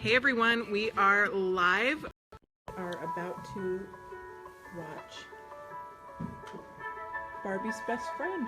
Hey everyone, we are live. We are about to watch Barbie's Best Friend.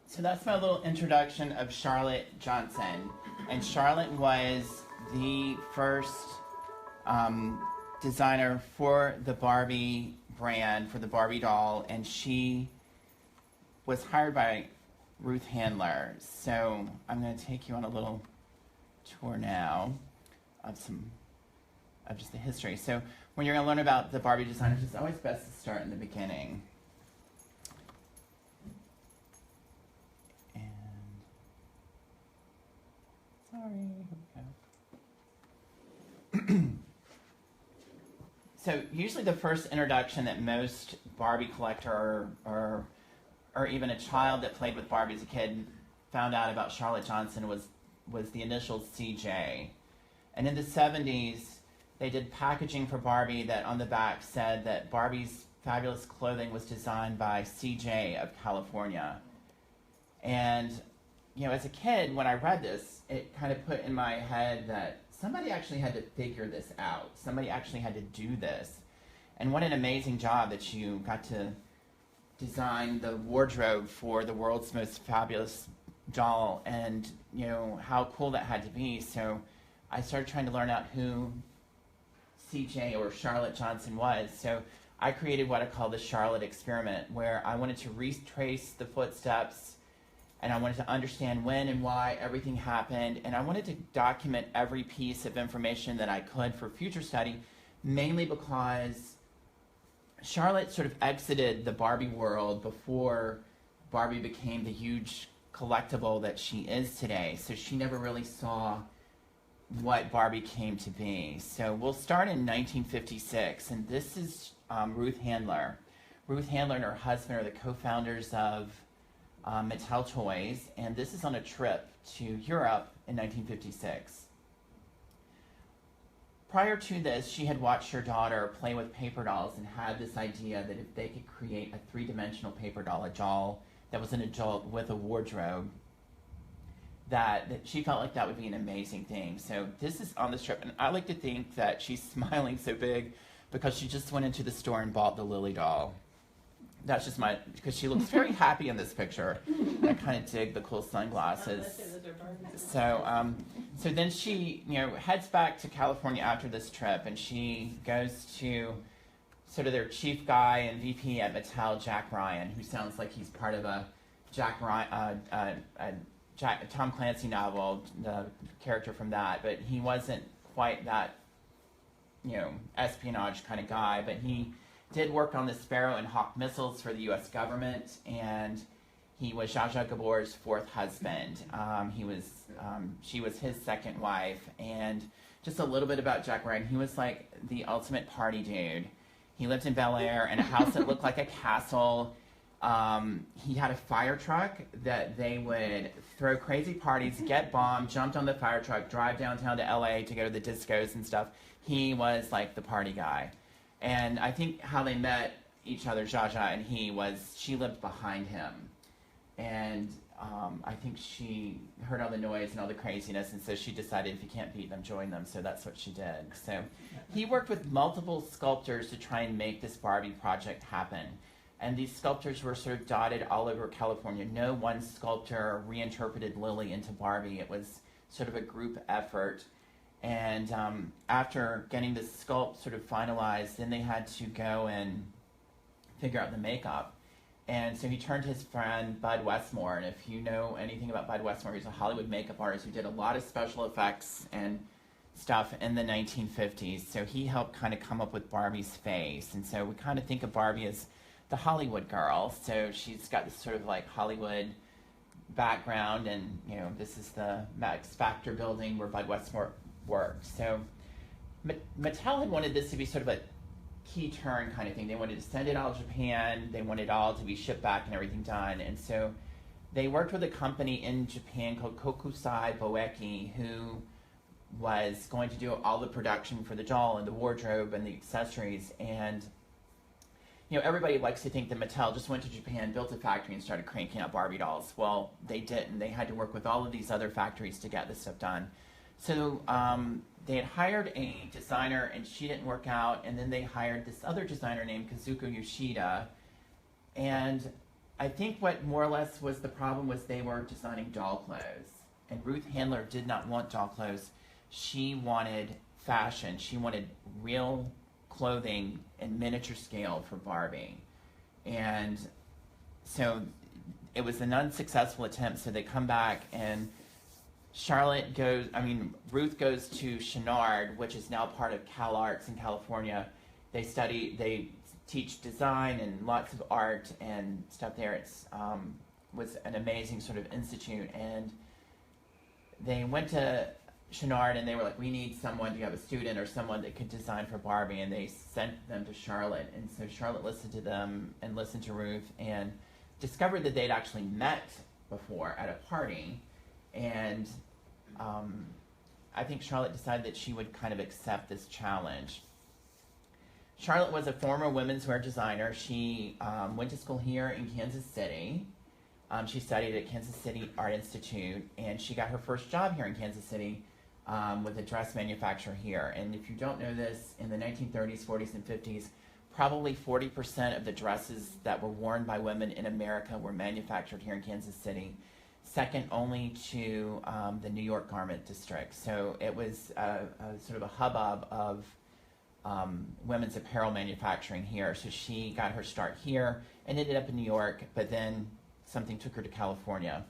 So that's my little introduction of Charlotte Johnson. And Charlotte was the first designer for the Barbie brand, for the Barbie doll, and she was hired by Ruth Handler. So I'm going to take you on a little tour now of just the history. So when you're going to learn about the Barbie designers, it's always best to start in the beginning. Sorry, here we go. So usually the first introduction that most Barbie collector or even a child that played with Barbie as a kid found out about Charlotte Johnson was the initials CJ. And in the 70s, they did packaging for Barbie that on the back said that Barbie's fabulous clothing was designed by CJ of California. And you know, as a kid, when I read this, it kind of put in my head that somebody actually had to figure this out. Somebody actually had to do this. And what an amazing job that you got to design the wardrobe for the world's most fabulous doll, and you know, how cool that had to be. So I started trying to learn out who CJ or Charlotte Johnson was. So I created what I call the Charlotte experiment, where I wanted to retrace the footsteps, and I wanted to understand when and why everything happened, and I wanted to document every piece of information that I could for future study, mainly because Charlotte sort of exited the Barbie world before Barbie became the huge collectible that she is today. So she never really saw what Barbie came to be. So we'll start in 1956, and this is Ruth Handler. Ruth Handler and her husband are the co-founders of Mattel Toys, and this is on a trip to Europe in 1956. Prior to this, she had watched her daughter play with paper dolls and had this idea that if they could create a three-dimensional paper doll, a doll that was an adult with a wardrobe, that she felt like that would be an amazing thing. So this is on this trip, and I like to think that she's smiling so big because she just went into the store and bought the Lily doll. That's just because she looks very happy in this picture. I kind of dig the cool sunglasses. So, so then she, heads back to California after this trip, and she goes to sort of their chief guy and VP at Mattel, Jack Ryan, who sounds like he's part of a Tom Clancy novel, the character from that, but he wasn't quite that, espionage kind of guy, but he did work on the Sparrow and Hawk missiles for the U.S. government, and he was Zsa Zsa Gabor's fourth husband. She was his second wife, and just a little bit about Jack Ryan. He was like the ultimate party dude. He lived in Bel Air in a house that looked like a castle. He had a fire truck that they would throw crazy parties, get bombed, jumped on the fire truck, drive downtown to LA to go to the discos and stuff. He was like the party guy. And I think how they met each other, Zsa Zsa and he, was she lived behind him. And I think she heard all the noise and all the craziness, and so she decided if you can't beat them, join them. So that's what she did. So he worked with multiple sculptors to try and make this Barbie project happen. And these sculptors were sort of dotted all over California. No one sculptor reinterpreted Lily into Barbie. It was sort of a group effort. And after getting the sculpt sort of finalized, then they had to go and figure out the makeup. And so he turned to his friend Bud Westmore. And if you know anything about Bud Westmore, he's a Hollywood makeup artist who did a lot of special effects and stuff in the 1950s. So he helped kind of come up with Barbie's face. And so we kind of think of Barbie as the Hollywood girl. So she's got this sort of like Hollywood background, and this is the Max Factor building where Bud Westmore worked. So Mattel had wanted this to be sort of a key turn kind of thing. They wanted to send it all to Japan. They wanted it all to be shipped back and everything done. And so they worked with a company in Japan called Kokusai Boeki, who was going to do all the production for the doll and the wardrobe and the accessories. And everybody likes to think that Mattel just went to Japan, built a factory, and started cranking out Barbie dolls. Well, they didn't. They had to work with all of these other factories to get this stuff done. So they had hired a designer, and she didn't work out. And then they hired this other designer named Kazuko Yoshida. And I think what more or less was the problem was they were designing doll clothes. And Ruth Handler did not want doll clothes. She wanted fashion. She wanted real clothing in miniature scale for Barbie. And so it was an unsuccessful attempt, so they come back, and Ruth goes to Chouinard, which is now part of Cal Arts in California. They teach design and lots of art and stuff there. It's was an amazing sort of institute, and they went to Chouinard, and they were like, we need someone, do you have a student or someone that could design for Barbie? And they sent them to Charlotte. And so Charlotte listened to them and listened to Ruth and discovered that they'd actually met before at a party. And I think Charlotte decided that she would kind of accept this challenge. Charlotte was a former women's wear designer. She went to school here in Kansas City. She studied at Kansas City Art Institute, and she got her first job here in Kansas City with a dress manufacturer here. And if you don't know this, in the 1930s, 40s, and 50s, probably 40% of the dresses that were worn by women in America were manufactured here in Kansas City, second only to the New York garment district. So it was a sort of a hubbub of women's apparel manufacturing here. So she got her start here and ended up in New York, but then something took her to California.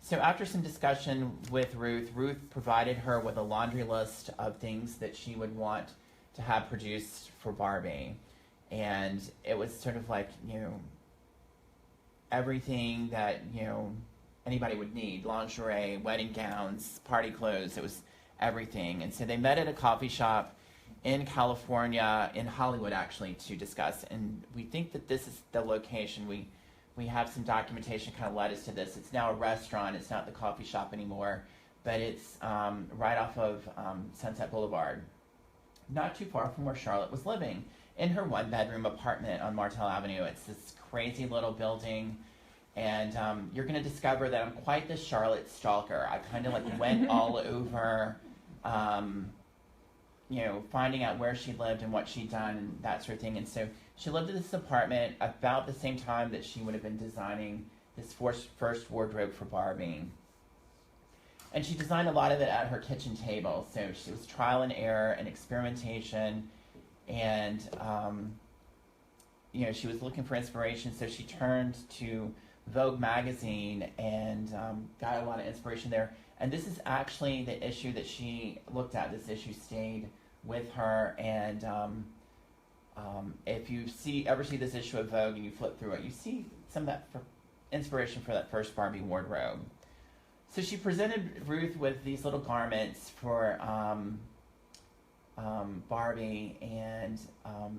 So after some discussion with Ruth, Ruth provided her with a laundry list of things that she would want to have produced for Barbie. And it was sort of like, everything that, anybody would need: lingerie, wedding gowns, party clothes. It was everything. And so they met at a coffee shop in California, in Hollywood actually, to discuss. And we think that this is the location. We have some documentation kind of led us to this. It's now a restaurant. It's not the coffee shop anymore, but it's right off of Sunset Boulevard, not too far from where Charlotte was living, in her one-bedroom apartment on Martel Avenue. It's this crazy little building, and you're going to discover that I'm quite the Charlotte stalker. I kind of like went all over, finding out where she lived and what she'd done and that sort of thing. And so she lived in this apartment about the same time that she would have been designing this first wardrobe for Barbie. And she designed a lot of it at her kitchen table. So she was trial and error and experimentation. And, she was looking for inspiration. So she turned to Vogue magazine and got a lot of inspiration there. And this is actually the issue that she looked at. This issue stayed with her. And if you ever see this issue of Vogue and you flip through it, you see some of that inspiration for that first Barbie wardrobe. So she presented Ruth with these little garments for Barbie, and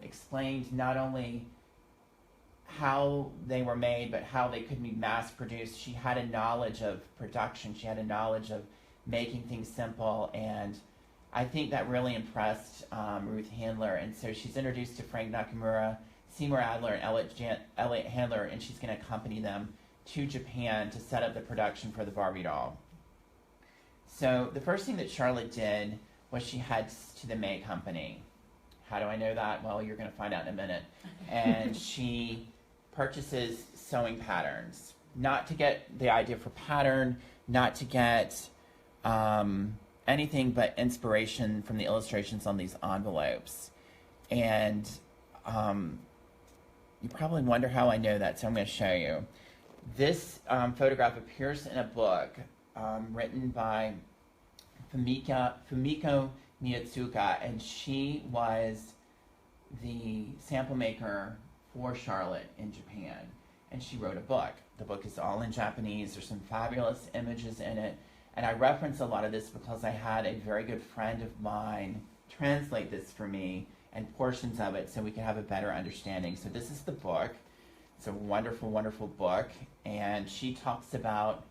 explained not only how they were made, but how they could be mass produced. She had a knowledge of production. She had a knowledge of making things simple, and I think that really impressed Ruth Handler. And so she's introduced to Frank Nakamura, Seymour Adler, and Elliot Handler, and she's going to accompany them to Japan to set up the production for the Barbie doll. So the first thing that Charlotte did was she heads to the May Company. How do I know that? Well, you're going to find out in a minute. And she purchases sewing patterns, not to get the idea for pattern, not to get anything but inspiration from the illustrations on these envelopes. And you probably wonder how I know that, so I'm going to show you. This photograph appears in a book written by Fumiko Miyatsuka, and she was the sample maker for Charlotte in Japan. And she wrote a book. The book is all in Japanese. There's some fabulous images in it. And I reference a lot of this because I had a very good friend of mine translate this for me and portions of it so we can have a better understanding. So this is the book. It's a wonderful, wonderful book, and she talks about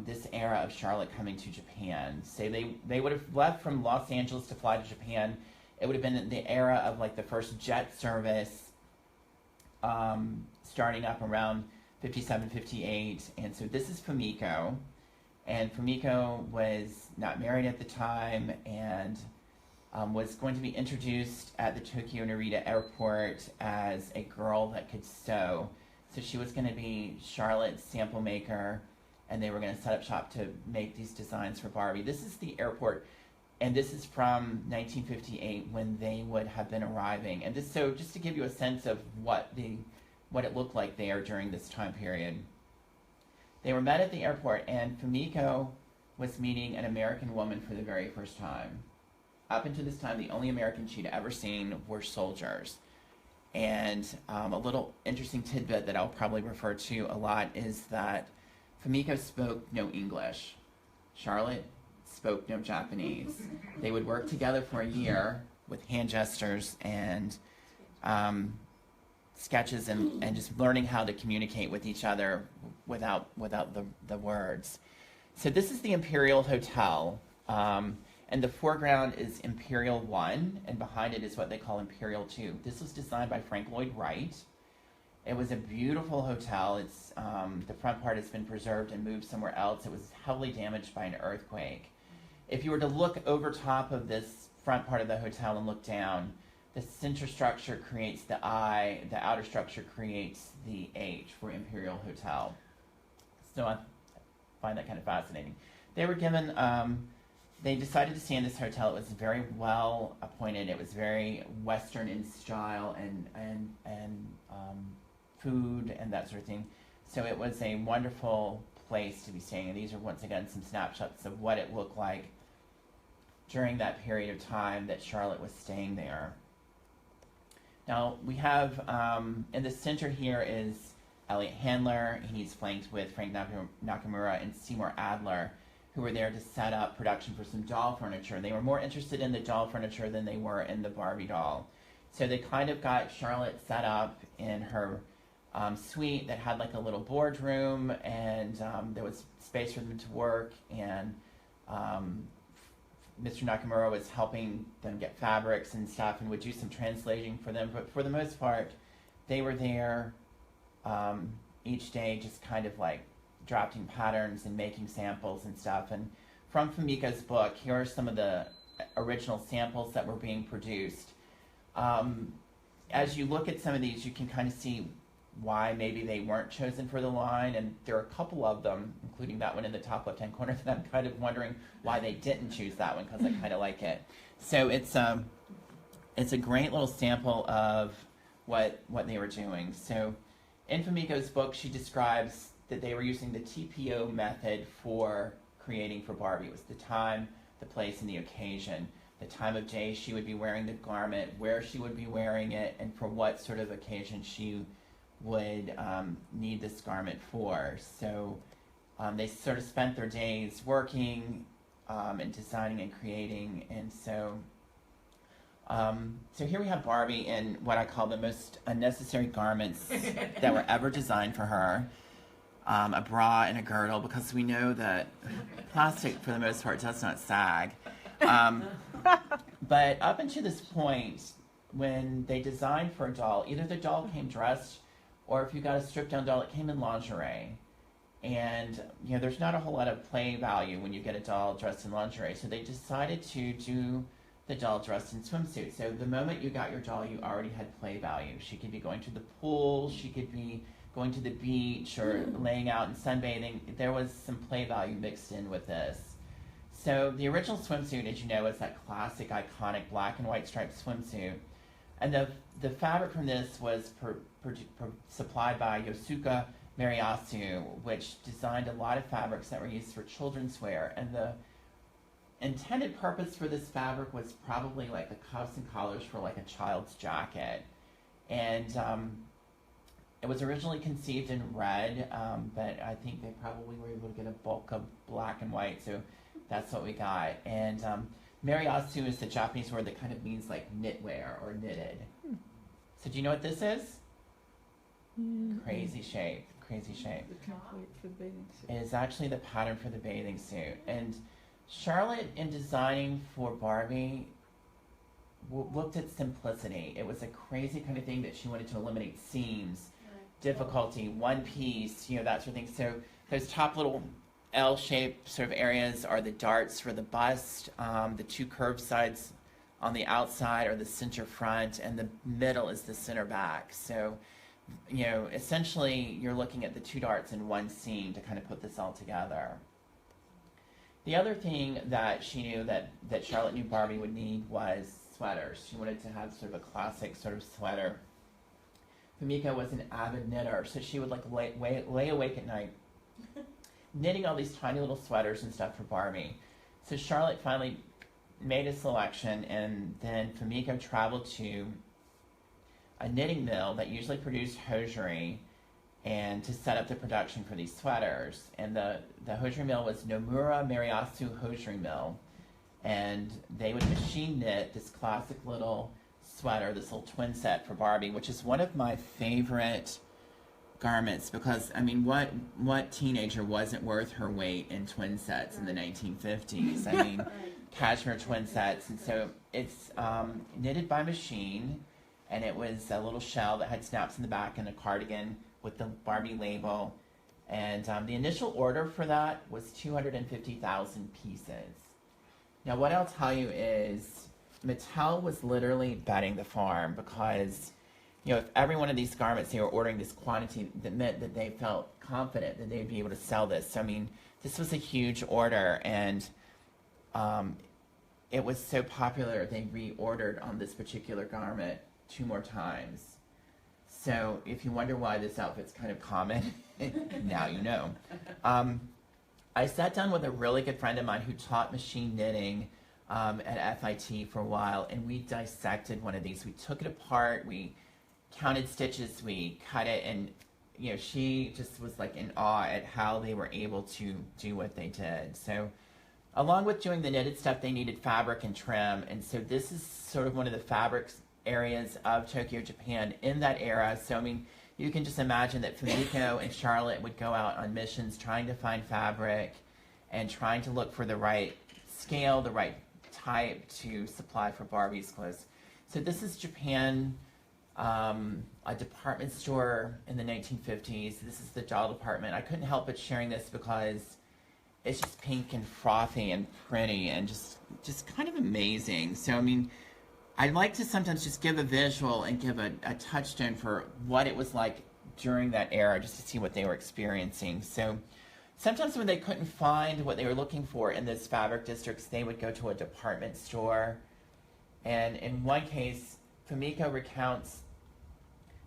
this era of Charlotte coming to Japan. Say they would have left from Los Angeles to fly to Japan. It would have been the era of like the first jet service starting up around 57, 58. And so this is Fumiko, and Fumiko was not married at the time and was going to be introduced at the Tokyo Narita airport as a girl that could sew. So she was going to be Charlotte's sample maker, and they were going to set up shop to make these designs for Barbie. This is the airport, and this is from 1958 when they would have been arriving. And so just to give you a sense of what it looked like there during this time period. They were met at the airport, and Fumiko was meeting an American woman for the very first time. Up until this time, the only Americans she'd ever seen were soldiers. And a little interesting tidbit that I'll probably refer to a lot is that Fumiko spoke no English. Charlotte spoke no Japanese. They would work together for a year with hand gestures and sketches and just learning how to communicate with each other without the words. So this is the Imperial Hotel. And the foreground is Imperial 1, and behind it is what they call Imperial 2. This was designed by Frank Lloyd Wright. It was a beautiful hotel. It's the front part has been preserved and moved somewhere else. It was heavily damaged by an earthquake. If you were to look over top of this front part of the hotel and look down, the center structure creates the I, the outer structure creates the H for Imperial Hotel. So I find that kind of fascinating. They were given... they decided to stay in this hotel. It was very well appointed. It was very Western in style and food and that sort of thing. So it was a wonderful place to be staying. And these are once again some snapshots of what it looked like during that period of time that Charlotte was staying there. Now we have in the center here is Elliot Handler. He's flanked with Frank Nakamura and Seymour Adler. who were there to set up production for some doll furniture. They were more interested in the doll furniture than they were in the Barbie doll. So they kind of got Charlotte set up in her suite that had like a little boardroom, and there was space for them to work, and Mr. Nakamura was helping them get fabrics and stuff and would do some translating for them. But for the most part, they were there each day just kind of like drafting patterns and making samples and stuff. And from Fumiko's book, here are some of the original samples that were being produced. As you look at some of these, you can kind of see why maybe they weren't chosen for the line, and there are a couple of them, including that one in the top left-hand corner, that I'm kind of wondering why they didn't choose that one, because I kind of like it. So it's a great little sample of what they were doing. So in Fumiko's book, she describes that they were using the TPO method for creating for Barbie. It was the time, the place, and the occasion. The time of day she would be wearing the garment, where she would be wearing it, and for what sort of occasion she would need this garment for. So they sort of spent their days working and designing and creating. And so so here we have Barbie in what I call the most unnecessary garments that were ever designed for her. A bra and a girdle, because we know that plastic, for the most part, does not sag. But up until this point, when they designed for a doll, either the doll came dressed, or if you got a stripped-down doll, it came in lingerie. And, you know, there's not a whole lot of play value when you get a doll dressed in lingerie. So they decided to do the doll dressed in swimsuit. So the moment you got your doll, you already had play value. She could be going to the pool, she could be going to the beach, or laying out and sunbathing. There was some play value mixed in with this. So the original swimsuit, as you know, is that classic, iconic black and white striped swimsuit. And the fabric from this was supplied by Yosuke Mariyasu, which designed a lot of fabrics that were used for children's wear. And the intended purpose for this fabric was probably like the cuffs and collars for like a child's jacket. And it was originally conceived in red, but I think they probably were able to get a bulk of black and white, so that's what we got. And Mariyasu is the Japanese word that kind of means like knitwear or knitted. So do you know what this is? Crazy shape, crazy shape. The template for the bathing suit. It is actually the pattern for the bathing suit. And Charlotte, in designing for Barbie, looked at simplicity. It was a crazy kind of thing that she wanted to eliminate seams, difficulty, one piece, you know, that sort of thing. So those top little L-shaped sort of areas are the darts for the bust. The two curved sides on the outside are the center front, and the middle is the center back. So, you know, essentially you're looking at the two darts in one seam to kind of put this all together. The other thing that she knew that Charlotte knew Barbie would need was sweaters. She wanted to have sort of a classic sort of sweater. Fumiko was an avid knitter, so she would like lay awake at night knitting all these tiny little sweaters and stuff for Barbie. So Charlotte finally made a selection, and then Fumiko traveled to a knitting mill that usually produced hosiery, and to set up the production for these sweaters. And the hosiery mill was Nomura Mariyasu Hosiery Mill, and they would machine knit this classic little sweater, this little twin set for Barbie, which is one of my favorite garments, because I mean, what teenager wasn't worth her weight in twin sets in the 1950s? I mean, cashmere twin sets. And so it's knitted by machine, and it was a little shell that had snaps in the back and a cardigan with the Barbie label. And the initial order for that was 250,000 pieces. Now what I'll tell you is Mattel was literally betting the farm, because, you know, if every one of these garments they were ordering this quantity, that meant that they felt confident that they'd be able to sell this. So, I mean, this was a huge order, and it was so popular they reordered on this particular garment 2 more times. So if you wonder why this outfit's kind of common, now you know. I sat down with a really good friend of mine who taught machine knitting at FIT for a while, and we dissected one of these. We took it apart, we counted stitches, we cut it, and she just was like in awe at how they were able to do what they did. So along with doing the knitted stuff, they needed fabric and trim. And so this is sort of one of the fabrics areas of Tokyo, Japan in that era. So, I mean, you can just imagine that Fumiko and Charlotte would go out on missions trying to find fabric and trying to look for the right scale, the right type to supply for Barbie's clothes. So this is Japan, a department store in the 1950s. This is the doll department. I couldn't help but sharing this because it's just pink and frothy and pretty and just kind of amazing. So, I mean, I'd like to sometimes just give a visual and give a touchstone for what it was like during that era, just to see what they were experiencing. So sometimes when they couldn't find what they were looking for in those fabric districts, they would go to a department store. And in one case, Fumiko recounts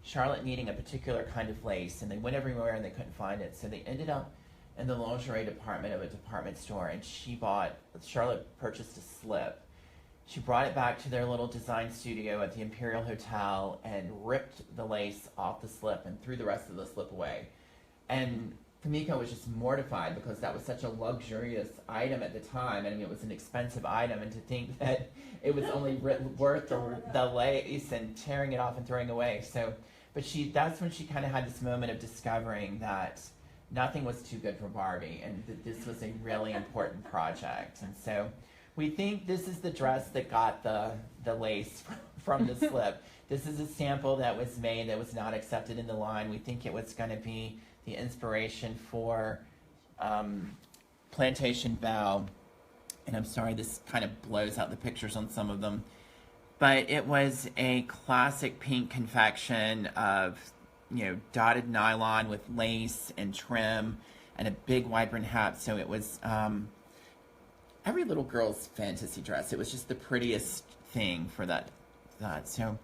Charlotte needing a particular kind of lace, and they went everywhere and they couldn't find it. So they ended up in the lingerie department of a department store, and Charlotte purchased a slip. She brought it back to their little design studio at the Imperial Hotel and ripped the lace off the slip and threw the rest of the slip away. And Fumiko was just mortified because that was such a luxurious item at the time. I mean, it was an expensive item, and to think that it was only worth the lace and tearing it off and throwing it away. So, but that's when she kind of had this moment of discovering that nothing was too good for Barbie, and that this was a really important project. And so we think this is the dress that got the lace from the slip. This is a sample that was made that was not accepted in the line. We think it was going to be the inspiration for Plantation Bow. And I'm sorry, this kind of blows out the pictures on some of them. But it was a classic pink confection of, dotted nylon with lace and trim and a big vibrant hat. So it was every little girl's fantasy dress. It was just the prettiest thing for that. So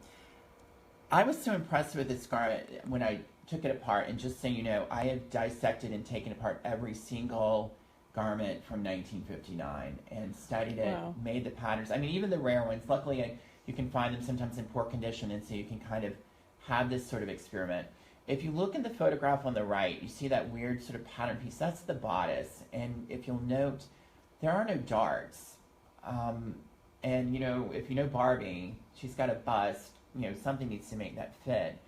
I was so impressed with this garment when I took it apart. And just so you know, I have dissected and taken apart every single garment from 1959 and studied it, wow, made the patterns. I mean, even the rare ones. Luckily, you can find them sometimes in poor condition, and so you can kind of have this sort of experiment. If you look in the photograph on the right, you see that weird sort of pattern piece. That's the bodice. And if you'll note, there are no darts. And, if you know Barbie, she's got a bust. Something needs to make that fit.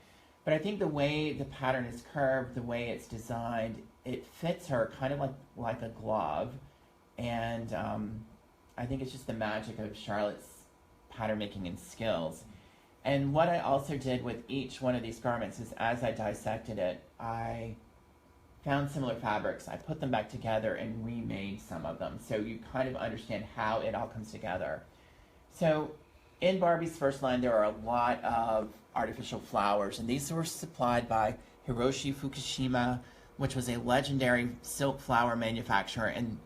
But I think the way the pattern is curved, the way it's designed, it fits her kind of like a glove. And I think it's just the magic of Charlotte's pattern making and skills. And what I also did with each one of these garments is, as I dissected it, I found similar fabrics. I put them back together and remade some of them, so you kind of understand how it all comes together. So in Barbie's first line, there are a lot of artificial flowers, and these were supplied by Hiroshi Fukushima, which was a legendary silk flower manufacturer. And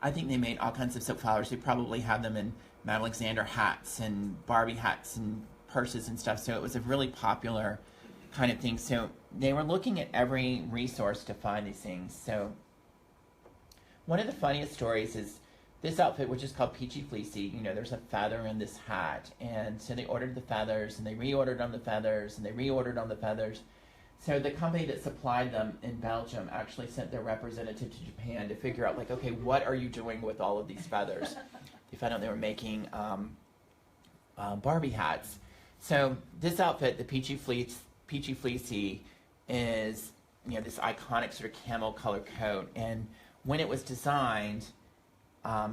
I think they made all kinds of silk flowers. They probably have them in Mount Alexander hats and Barbie hats and purses and stuff. So it was a really popular kind of thing. So they were looking at every resource to find these things. So one of the funniest stories is this outfit, which is called Peachy Fleecy. There's a feather in this hat. And so they ordered the feathers, and they reordered on the feathers, and they reordered on the feathers. So the company that supplied them in Belgium actually sent their representative to Japan to figure out, okay, what are you doing with all of these feathers? They found out they were making Barbie hats. So this outfit, the Peachy Fleecy, is this iconic sort of camel color coat. And when it was designed,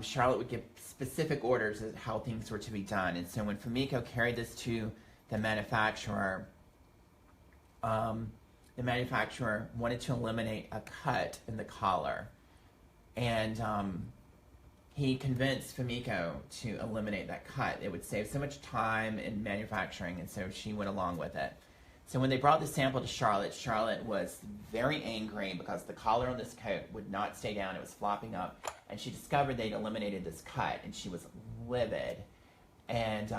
Charlotte would give specific orders as how things were to be done. And so when Fumiko carried this to the manufacturer wanted to eliminate a cut in the collar. And he convinced Fumiko to eliminate that cut. It would save so much time in manufacturing, and so she went along with it. So when they brought the sample to Charlotte, Charlotte was very angry because the collar on this coat would not stay down. It was flopping up, and she discovered they'd eliminated this cut, and she was livid. And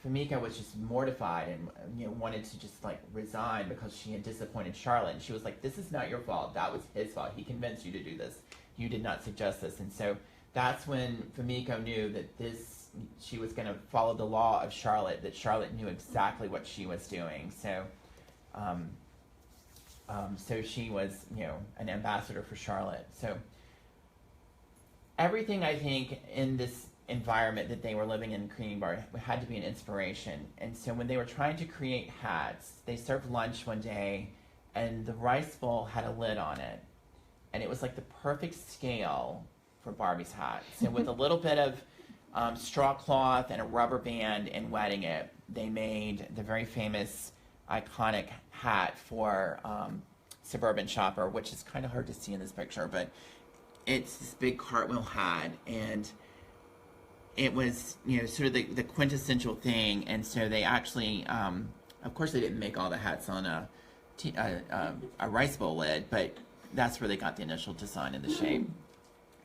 Fumiko was just mortified and wanted to just resign because she had disappointed Charlotte. And she was like, "This is not your fault. That was his fault. He convinced you to do this. You did not suggest this." And so that's when Fumiko knew that she was going to follow the law of Charlotte, that Charlotte knew exactly what she was doing. So So she was, an ambassador for Charlotte. So everything I think in this environment that they were living in creating Barbie had to be an inspiration. And so when they were trying to create hats, they served lunch one day, and the rice bowl had a lid on it, and it was like the perfect scale for Barbie's hat. So with a little bit of straw cloth and a rubber band and wetting it, they made the very famous, iconic hat for Suburban Shopper, which is kind of hard to see in this picture, but it's this big cartwheel hat, and it was, sort of the quintessential thing. And so they actually, of course, they didn't make all the hats on a rice bowl lid, but that's where they got the initial design and the shape.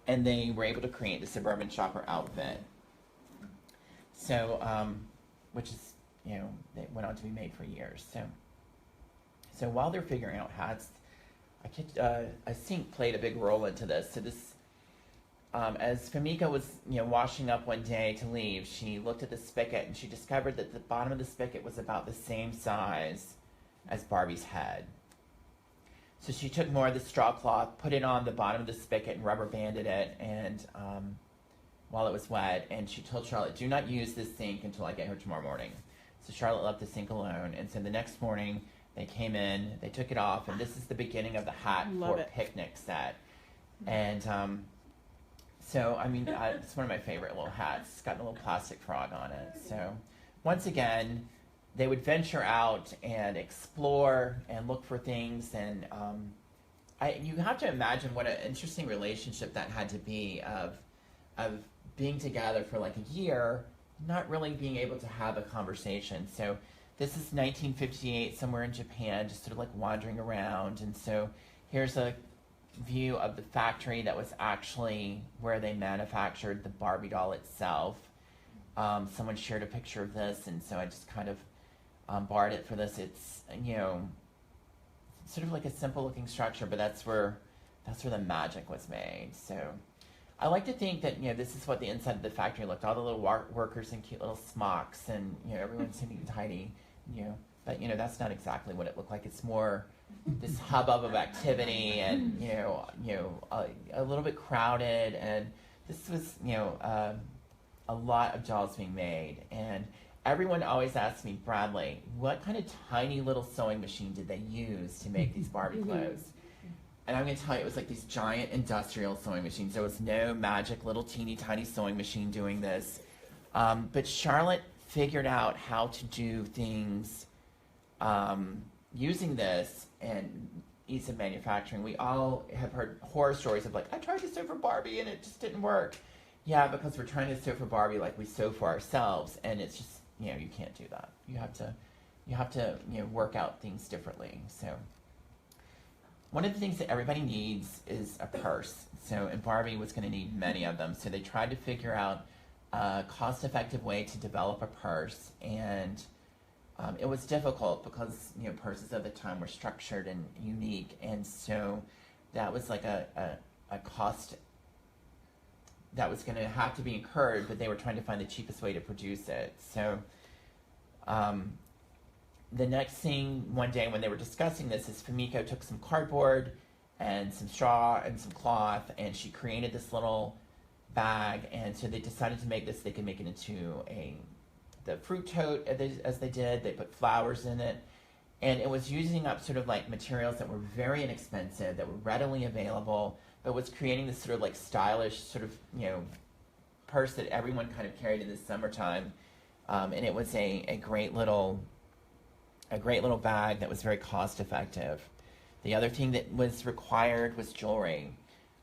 And they were able to create the Suburban Shopper outfit. So, which is, they went on to be made for years. So while they're figuring out hats, a sink played a big role into this. So this, as Famika was, washing up one day to leave, she looked at the spigot and she discovered that the bottom of the spigot was about the same size as Barbie's head. So she took more of the straw cloth, put it on the bottom of the spigot and rubber banded it, and while it was wet, and she told Charlotte, do not use this sink until I get here tomorrow morning. So Charlotte left the sink alone, and so the next morning they came in, they took it off, and this is the beginning of the hat for picnic set. And so, I mean, it's one of my favorite little hats. It's got a little plastic frog on it. So once again, they would venture out and explore and look for things, and you have to imagine what an interesting relationship that had to be of being together for like a year, not really being able to have a conversation. So this is 1958, somewhere in Japan, just sort of like wandering around, and so here's a view of the factory that was actually where they manufactured the Barbie doll itself. Someone shared a picture of this, and so I just kind of borrowed it for this. It's, sort of like a simple looking structure, but that's where the magic was made. So I like to think that, this is what the inside of the factory looked. All the little workers in cute little smocks, and, everyone seeming tidy, but, that's not exactly what it looked like. It's more this hubbub of activity, and, a little bit crowded, and this was, a lot of dolls being made. And everyone always asks me, Bradley, what kind of tiny little sewing machine did they use to make these Barbie clothes? And I'm going to tell you, it was like these giant industrial sewing machines. There was no magic little teeny tiny sewing machine doing this. But Charlotte figured out how to do things using this and ease of manufacturing. We all have heard horror stories of like, I tried to sew for Barbie and it just didn't work. Yeah, because we're trying to sew for Barbie like we sew for ourselves, and it's just, you can't do that. You have to work out things differently. So one of the things that everybody needs is a purse. So, and Barbie was going to need many of them. So they tried to figure out a cost-effective way to develop a purse, and it was difficult because purses of the time were structured and unique, and so that was like a cost that was going to have to be incurred, but they were trying to find the cheapest way to produce it. So the next thing one day when they were discussing this is Famiko took some cardboard and some straw and some cloth, and she created this little bag, and so they decided to make this. They could make it into the fruit tote as they did. They put flowers in it, and it was using up sort of like materials that were very inexpensive, that were readily available, but was creating this sort of like stylish sort of purse that everyone kind of carried in the summertime, and it was a great little bag that was very cost effective. The other thing that was required was jewelry.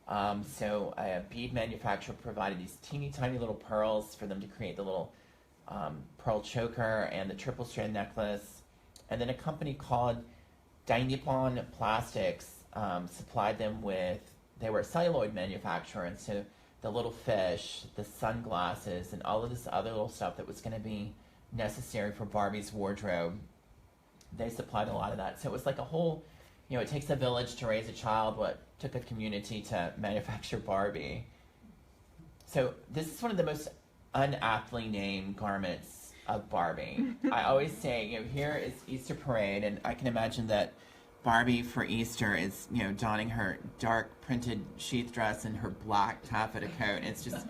So a bead manufacturer provided these teeny tiny little pearls for them to create the little pearl choker and the triple strand necklace. And then a company called Dai-Nippon Plastics supplied them with, they were a celluloid manufacturer, and so the little fish, the sunglasses, and all of this other little stuff that was going to be necessary for Barbie's wardrobe, they supplied a lot of that. So it was like a whole, it takes a village to raise a child, what took a community to manufacture Barbie. So this is one of the most unaptly named garments of Barbie. I always say, here is Easter Parade, and I can imagine that Barbie for Easter is, donning her dark printed sheath dress and her black taffeta coat. It's just,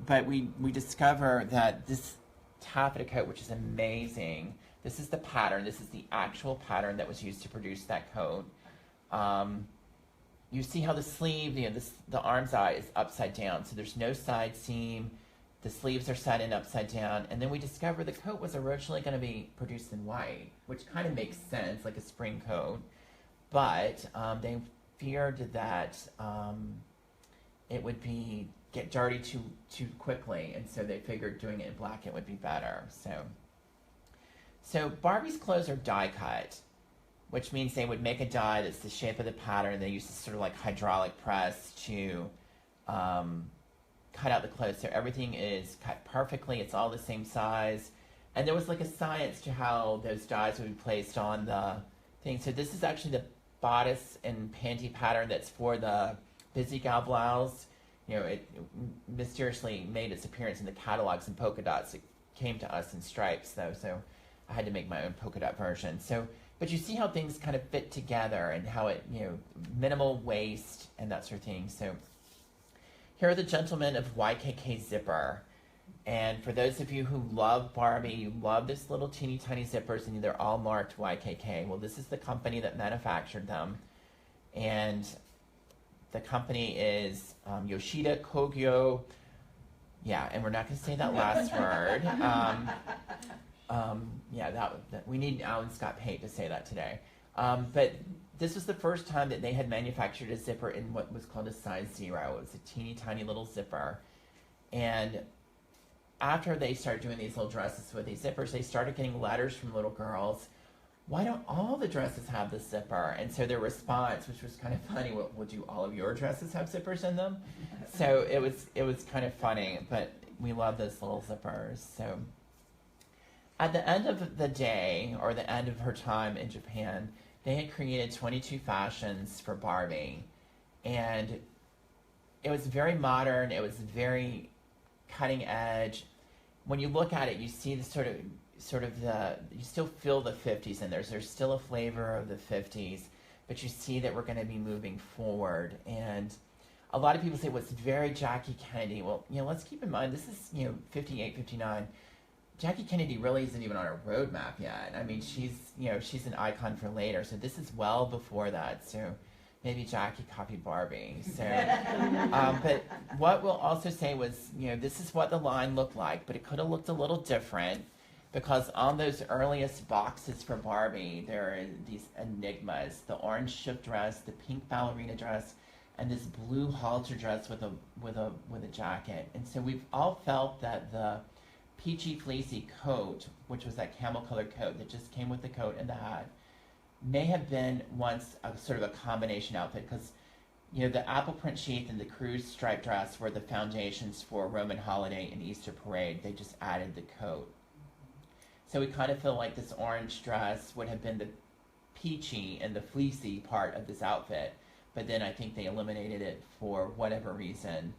but we discover that this taffeta coat, which is amazing, this is the pattern. This is the actual pattern that was used to produce that coat. You see how the sleeve, the arm's eye is upside down, so there's no side seam. The sleeves are set in upside down, and then we discover the coat was originally going to be produced in white, which kind of makes sense, like a spring coat, but they feared that it would get dirty too quickly, and so they figured doing it in black it would be better. So Barbie's clothes are die cut, which means they would make a die that's the shape of the pattern. They use this sort of like hydraulic press to cut out the clothes, so everything is cut perfectly. It's all the same size, and there was like a science to how those dies would be placed on the thing. So this is actually the bodice and panty pattern that's for the Busy Gal blouse. It mysteriously made its appearance in the catalogs in polka dots. It came to us in stripes though, so I had to make my own polka dot version. But you see how things kind of fit together and how it, minimal waist and that sort of thing. So here are the gentlemen of YKK Zipper. And for those of you who love Barbie, you love this little teeny tiny zippers, and they're all marked YKK. Well, this is the company that manufactured them. And the company is Yoshida Kogyo. Yeah, and we're not going to say that last word. We need Alan Scott Pate to say that today. But this was the first time that they had manufactured a zipper in what was called a size 0. It was a teeny tiny little zipper. And after they started doing these little dresses with these zippers, they started getting letters from little girls. Why don't all the dresses have the zipper? And so their response, which was kind of funny, well, do all of your dresses have zippers in them? So it was kind of funny, but we love those little zippers. So at the end of the day, or the end of her time in Japan, they had created 22 fashions for Barbie. And it was very modern. It was very cutting edge. When you look at it, you see the sort of you still feel the 50s in there. There's still a flavor of the 50s, but you see that we're going to be moving forward. And a lot of people say, well, it's very Jackie Kennedy. Well, let's keep in mind, this is, 58, 59. Jackie Kennedy really isn't even on our roadmap yet. I mean, she's an icon for later. So this is well before that. So maybe Jackie copied Barbie. So, but what we'll also say was, this is what the line looked like, but it could have looked a little different, because on those earliest boxes for Barbie, there are these enigmas: the orange shift dress, the pink ballerina dress, and this blue halter dress with a jacket. And so we've all felt that the peachy fleecy coat, which was that camel colored coat that just came with the coat and the hat, may have been once a sort of a combination outfit, because the apple print sheath and the cruise striped dress were the foundations for Roman holiday and Easter parade. They just added the coat. So we kind of feel like this orange dress would have been the peachy and the fleecy part of this outfit, but then I think they eliminated it for whatever reason.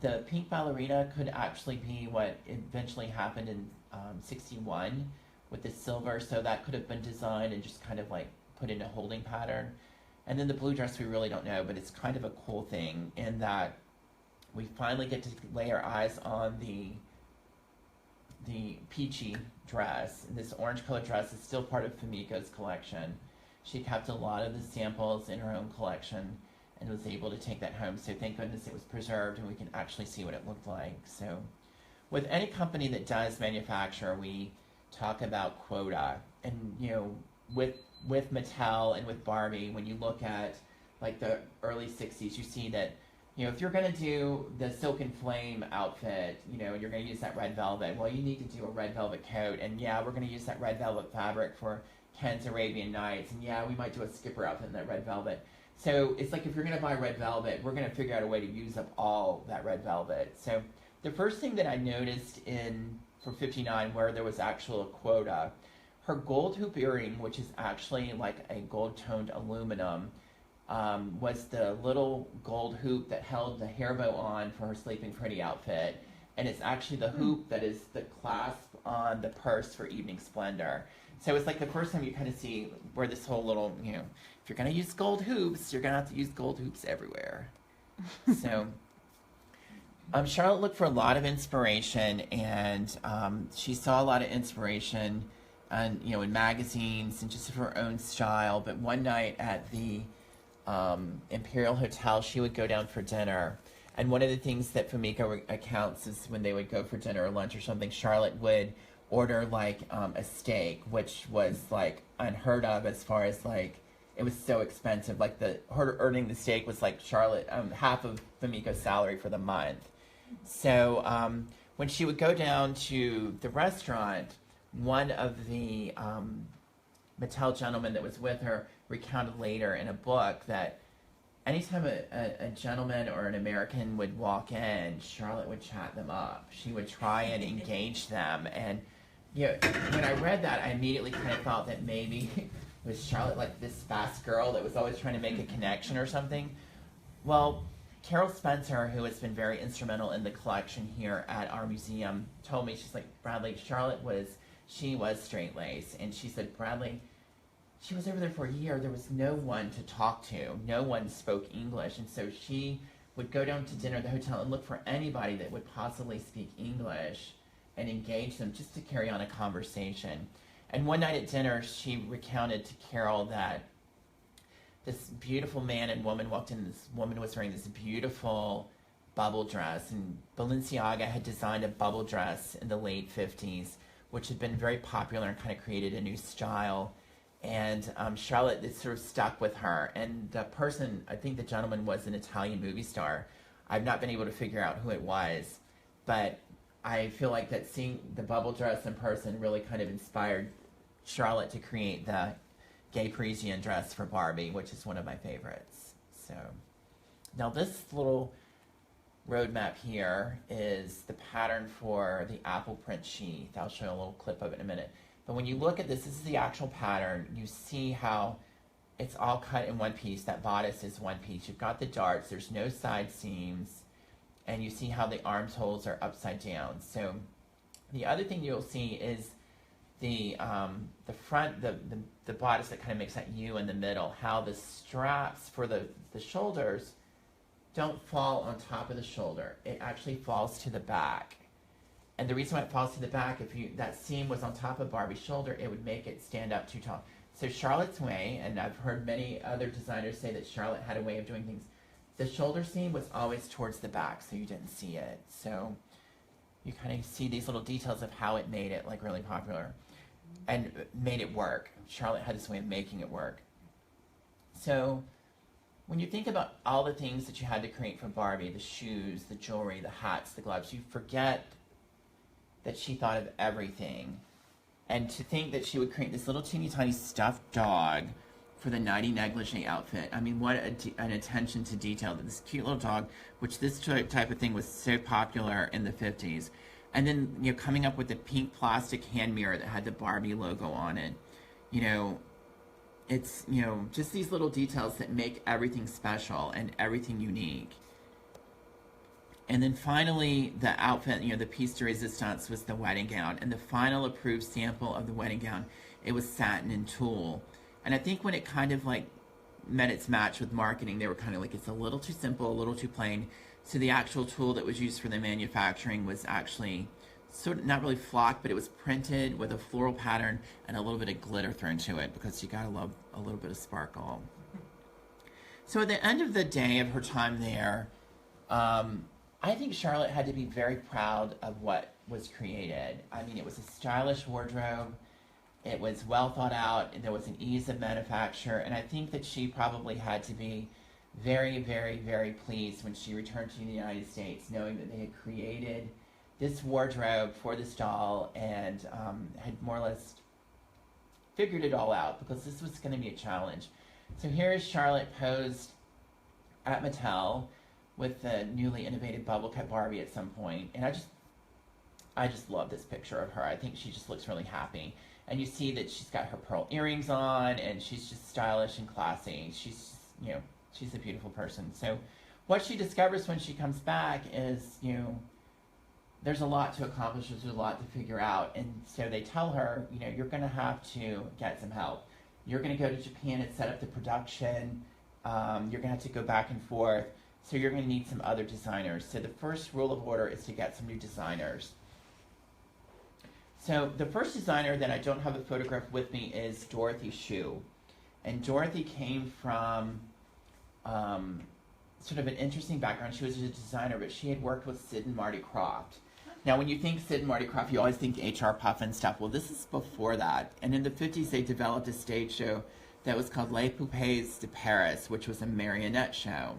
The pink ballerina could actually be what eventually happened in 61 with the silver, so that could have been designed and just kind of like put in a holding pattern. And then the blue dress, we really don't know, but it's kind of a cool thing in that we finally get to lay our eyes on the peachy dress. And this orange colored dress is still part of Fumiko's collection. She kept a lot of the samples in her own collection and was able to take that home. So thank goodness it was preserved and we can actually see what it looked like. So with any company that does manufacture, we talk about quota. And with Mattel and with Barbie, when you look at like the early 60s, you see that if you're going to do the Silk and Flame outfit, and you're going to use that red velvet, well, you need to do a red velvet coat. And yeah, we're going to use that red velvet fabric for Ken's Arabian Nights. And yeah, we might do a skipper outfit in that red velvet. So it's like, if you're going to buy red velvet, we're going to figure out a way to use up all that red velvet. So the first thing that I noticed for 59, where there was actual quota, her gold hoop earring, which is actually like a gold-toned aluminum, was the little gold hoop that held the hair bow on for her Sleeping Pretty outfit. and it's actually the hoop that is the clasp on the purse for Evening Splendor. So it's like the first time you kind of see where this whole little, if you're going to use gold hoops, you're going to have to use gold hoops everywhere. So Charlotte looked for a lot of inspiration, and she saw a lot of inspiration in magazines and just her own style. But one night at the Imperial Hotel, she would go down for dinner. And one of the things that Fumiko accounts is when they would go for dinner or lunch or something, Charlotte would order like a steak, which was like unheard of as far as like, it was so expensive. Like her earning the steak was like Charlotte, half of Fumiko's salary for the month. So when she would go down to the restaurant, one of the Mattel gentlemen that was with her recounted later in a book that anytime a gentleman or an American would walk in, Charlotte would chat them up. She would try and engage them. And when I read that, I immediately kind of thought that maybe was Charlotte like this fast girl that was always trying to make a connection or something? Well, Carol Spencer, who has been very instrumental in the collection here at our museum, told me, she's like, Bradley, Charlotte was straight-laced. And she said, Bradley, she was over there for a year. There was no one to talk to. No one spoke English. And so she would go down to dinner at the hotel and look for anybody that would possibly speak English and engage them just to carry on a conversation. And one night at dinner, she recounted to Carol that this beautiful man and woman walked in. This woman was wearing this beautiful bubble dress, and Balenciaga had designed a bubble dress in the late 50s, which had been very popular and kind of created a new style. And Charlotte, it sort of stuck with her. And the person, I think the gentleman was an Italian movie star. I've not been able to figure out who it was, but I feel like that seeing the bubble dress in person really kind of inspired Charlotte to create the gay Parisian dress for Barbie, which is one of my favorites. So now this little roadmap here is the pattern for the apple print sheath. I'll show you a little clip of it in a minute. But when you look at this is the actual pattern. You see how it's all cut in one piece. That bodice is one piece. You've got the darts. There's no side seams. And you see how the armholes are upside down. So the other thing you'll see is the front, the bodice that kind of makes that U in the middle, how the straps for the shoulders don't fall on top of the shoulder. It actually falls to the back. And the reason why it falls to the back, if that seam was on top of Barbie's shoulder, it would make it stand up too tall. So Charlotte's way, and I've heard many other designers say that Charlotte had a way of doing things, the shoulder seam was always towards the back, so you didn't see it. So you kind of see these little details of how it made it like really popular and made it work. Charlotte had this way of making it work. So when you think about all the things that you had to create for Barbie, the shoes, the jewelry, the hats, the gloves, you forget that she thought of everything. And to think that she would create this little teeny tiny stuffed dog for the nighty negligee outfit. I mean, what an attention to detail. This cute little dog, which this type of thing was so popular in the 50s. And then, coming up with the pink plastic hand mirror that had the Barbie logo on it. It's, just these little details that make everything special and everything unique. And then finally, the outfit, the piece de resistance was the wedding gown. And the final approved sample of the wedding gown, it was satin and tulle. And I think when it kind of like met its match with marketing, they were kind of like, it's a little too simple, a little too plain. So the actual tulle that was used for the manufacturing was actually sort of not really flocked, but it was printed with a floral pattern and a little bit of glitter thrown to it because you gotta love a little bit of sparkle. So at the end of the day of her time there, I think Charlotte had to be very proud of what was created. I mean, it was a stylish wardrobe. It was well thought out, and there was an ease of manufacture, and I think that she probably had to be very, very, very pleased when she returned to the United States, knowing that they had created this wardrobe for this doll and had more or less figured it all out, because this was going to be a challenge. So here is Charlotte posed at Mattel with the newly innovative bubble cut Barbie at some point, and I just love this picture of her. I think she just looks really happy. And you see that she's got her pearl earrings on, and she's just stylish and classy. She's, she's a beautiful person. So what she discovers when she comes back is, there's a lot to accomplish, there's a lot to figure out. And so they tell her, you know, you're going to have to get some help. You're going to go to Japan and set up the production. You're going to have to go back and forth. So you're going to need some other designers. So the first rule of order is to get some new designers. So the first designer that I don't have a photograph with me is Dorothy Shu. And Dorothy came from sort of an interesting background. She was a designer, but she had worked with Sid and Marty Krofft. Now, when you think Sid and Marty Krofft, you always think HR Puffin stuff. Well, this is before that. And in the 50s, they developed a stage show that was called Les Poupées de Paris, which was a marionette show.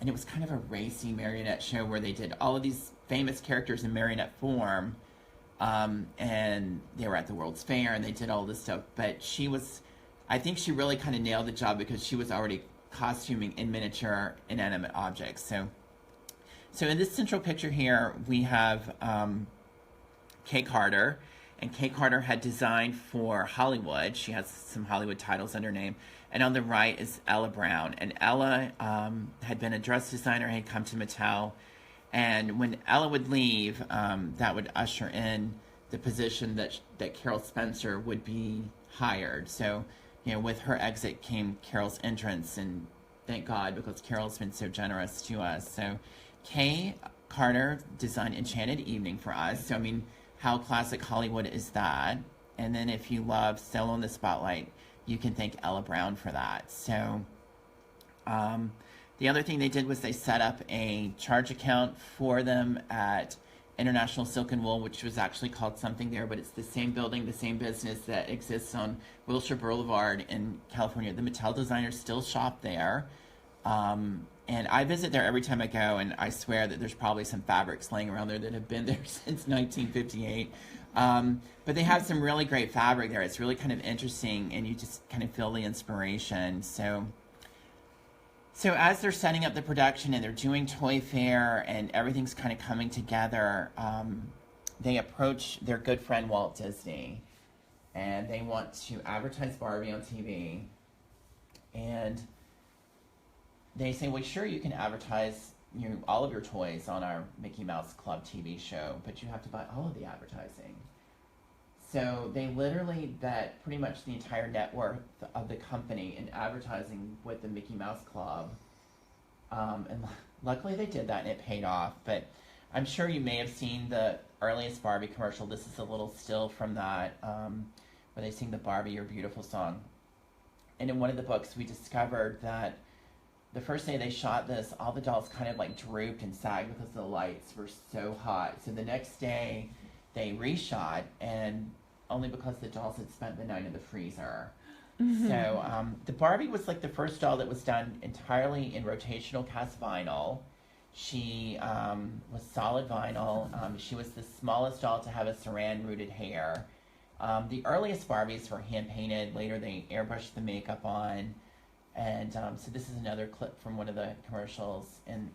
And it was kind of a racy marionette show where they did all of these famous characters in marionette form. And they were at the World's Fair, and they did all this stuff. But she was, I think she really kind of nailed the job because she was already costuming in miniature inanimate objects. So in this central picture here, we have Kay Carter, and Kay Carter had designed for Hollywood. She has some Hollywood titles under her name. And on the right is Ella Brown. And Ella had been a dress designer, had come to Mattel. And when Ella would leave, that would usher in the position that Carol Spencer would be hired. So, you know, with her exit came Carol's entrance, and thank God, because Carol's been so generous to us. So Kay Carter designed Enchanted Evening for us. So, I mean, how classic Hollywood is that? And then if you love Solo in the Spotlight, you can thank Ella Brown for that. So, the other thing they did was they set up a charge account for them at International Silk and Wool, which was actually called something there, but it's the same building, the same business that exists on Wilshire Boulevard in California. The Mattel designers still shop there. And I visit there every time I go, and I swear that there's probably some fabrics laying around there that have been there since 1958. But they have some really great fabric there. It's really kind of interesting, and you just kind of feel the inspiration. So as they're setting up the production and they're doing Toy Fair and everything's kind of coming together, they approach their good friend Walt Disney, and they want to advertise Barbie on TV. And they say, well, sure, you can advertise all of your toys on our Mickey Mouse Club TV show, but you have to buy all of the advertising. So they literally bet pretty much the entire net worth of the company in advertising with the Mickey Mouse Club. And luckily they did that, and it paid off. But I'm sure you may have seen the earliest Barbie commercial. This is a little still from that, where they sing the Barbie You're Beautiful song. And in one of the books, we discovered that the first day they shot this, all the dolls kind of like drooped and sagged because the lights were so hot. So the next day they reshot, and only because the dolls had spent the night in the freezer. Mm-hmm. So the Barbie was like the first doll that was done entirely in rotational cast vinyl. She was solid vinyl. She was the smallest doll to have a saran rooted hair. The earliest Barbies were hand painted. Later they airbrushed the makeup on. And so this is another clip from one of the commercials, and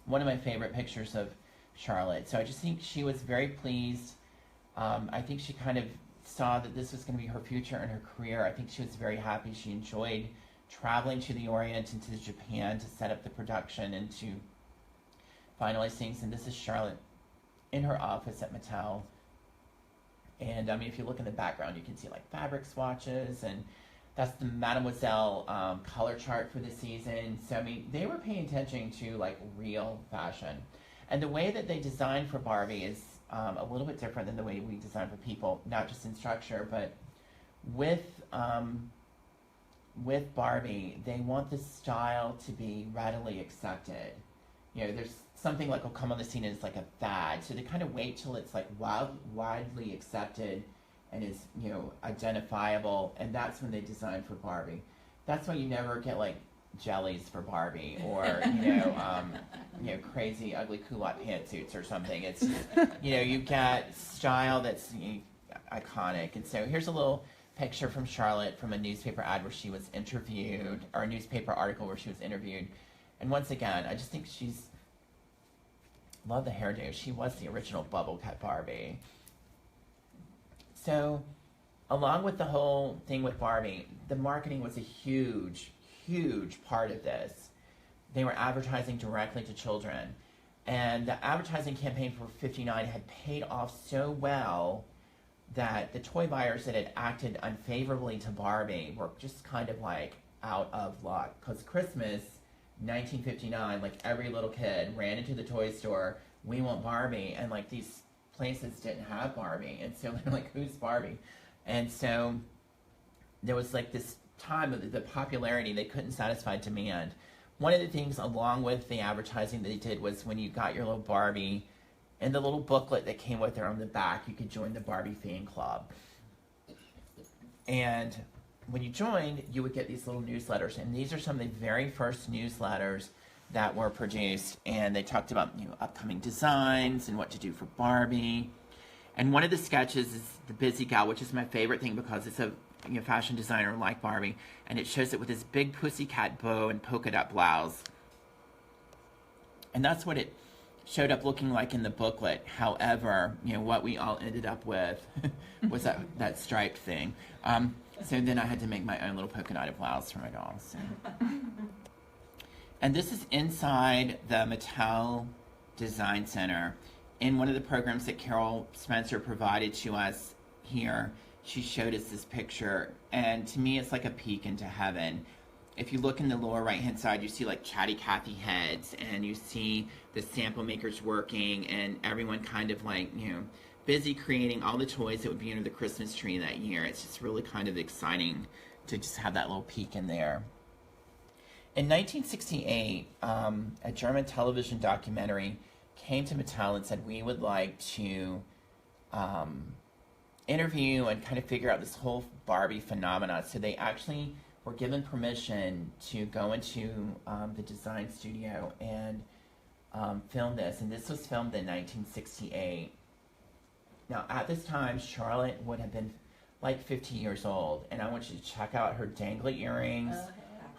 one of my favorite pictures of Charlotte. So I just think she was very pleased. I think she kind of saw that this was going to be her future and her career. I think she was very happy. She enjoyed traveling to the Orient and to Japan to set up the production and to finalize things. And this is Charlotte in her office at Mattel. And I mean, if you look in the background, you can see like fabric swatches, and that's the Mademoiselle color chart for the season. So, I mean, they were paying attention to, like, real fashion. And the way that they design for Barbie is a little bit different than the way we design for people, not just in structure, but with Barbie, they want the style to be readily accepted. You know, there's something like will come on the scene and it's like a fad. So they kind of wait till it's, like, widely accepted and is, you know, identifiable, and that's when they design for Barbie. That's why you never get like jellies for Barbie, or you know, crazy ugly culotte pantsuits or something. It's you know, you get style that's iconic. And so here's a little picture from Charlotte from a newspaper ad where she was interviewed, or a newspaper article where she was interviewed. And once again, I just think love the hairdo. She was the original bubble cut Barbie. So, along with the whole thing with Barbie, the marketing was a huge, huge part of this. They were advertising directly to children. And the advertising campaign for 59 had paid off so well that the toy buyers that had acted unfavorably to Barbie were just kind of like out of luck. Because Christmas 1959, like every little kid ran into the toy store, we want Barbie, and like these places didn't have Barbie, and so they're like, who's Barbie? And so there was like this time of the popularity, they couldn't satisfy demand. One of the things along with the advertising that they did was when you got your little Barbie, and the little booklet that came with her on the back, you could join the Barbie fan club. And when you joined, you would get these little newsletters, and these are some of the very first newsletters that were produced, and they talked about upcoming designs and what to do for Barbie. And one of the sketches is the Busy Gal, which is my favorite thing because it's a fashion designer like Barbie, and it shows it with this big pussycat bow and polka dot blouse. And that's what it showed up looking like in the booklet. However, what we all ended up with was that striped thing. So then I had to make my own little polka dotted blouse for my doll. So. And this is inside the Mattel Design Center. In one of the programs that Carol Spencer provided to us here, she showed us this picture, and to me it's like a peek into heaven. If you look in the lower right hand side, you see like Chatty Cathy heads, and you see the sample makers working, and everyone kind of like, busy creating all the toys that would be under the Christmas tree that year. It's just really kind of exciting to just have that little peek in there. In 1968, a German television documentary came to Mattel and said, we would like to interview and kind of figure out this whole Barbie phenomenon. So they actually were given permission to go into the design studio and film this. And this was filmed in 1968. Now, at this time, Charlotte would have been like 50 years old. And I want you to check out her dangly earrings,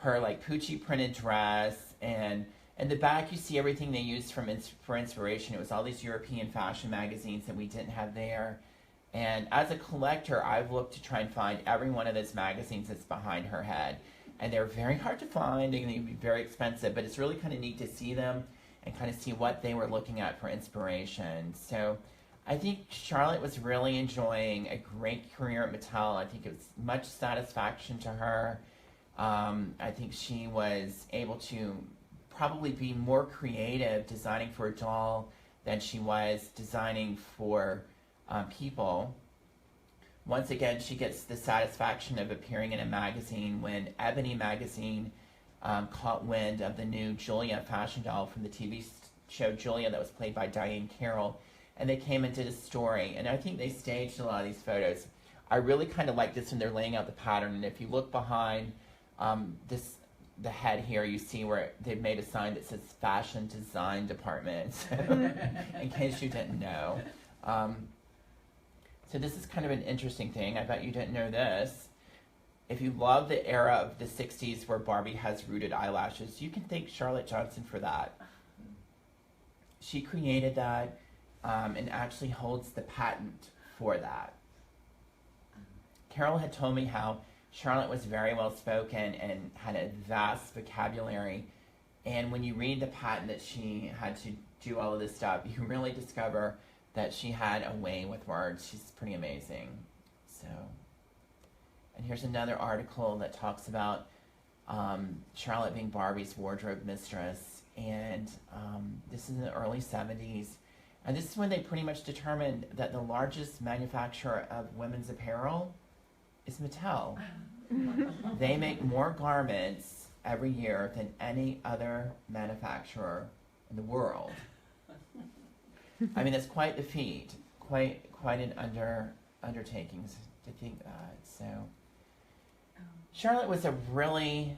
her like Pucci printed dress, and in the back you see everything they used for inspiration. It was all these European fashion magazines that we didn't have there. And as a collector, I've looked to try and find every one of those magazines that's behind her head. And they're very hard to find, and they can be very expensive, but it's really kind of neat to see them and kind of see what they were looking at for inspiration. So I think Charlotte was really enjoying a great career at Mattel. I think it was much satisfaction to her. I think she was able to probably be more creative designing for a doll than she was designing for people. Once again, she gets the satisfaction of appearing in a magazine when Ebony magazine caught wind of the new Julia fashion doll from the TV show Julia that was played by Diane Carroll, and they came and did a story, and I think they staged a lot of these photos. I really kind of like this when they're laying out the pattern, and if you look behind the head here, you see where they've made a sign that says Fashion Design Department, so, in case you didn't know. So this is kind of an interesting thing. I bet you didn't know this. If you love the era of the 60s where Barbie has rooted eyelashes, you can thank Charlotte Johnson for that. She created that and actually holds the patent for that. Carol had told me how Charlotte was very well spoken and had a vast vocabulary, and when you read the patent that she had to do all of this stuff, you really discover that she had a way with words. She's pretty amazing. So, and here's another article that talks about Charlotte being Barbie's wardrobe mistress, and this is in the early 70s, and this is when they pretty much determined that the largest manufacturer of women's apparel is Mattel. They make more garments every year than any other manufacturer in the world. I mean, that's quite the feat, quite an undertaking to think that. So, Charlotte was a really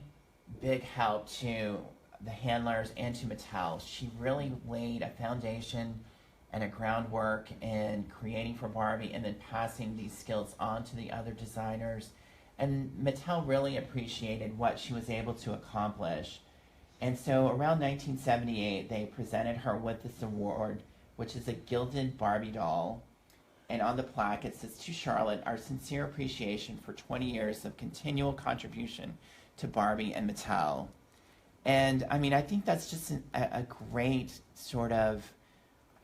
big help to the handlers and to Mattel. She really laid a foundation and a groundwork in creating for Barbie and then passing these skills on to the other designers. And Mattel really appreciated what she was able to accomplish. And so around 1978, they presented her with this award, which is a gilded Barbie doll. And on the plaque, it says, "To Charlotte, our sincere appreciation for 20 years of continual contribution to Barbie and Mattel." And I mean, I think that's just a great sort of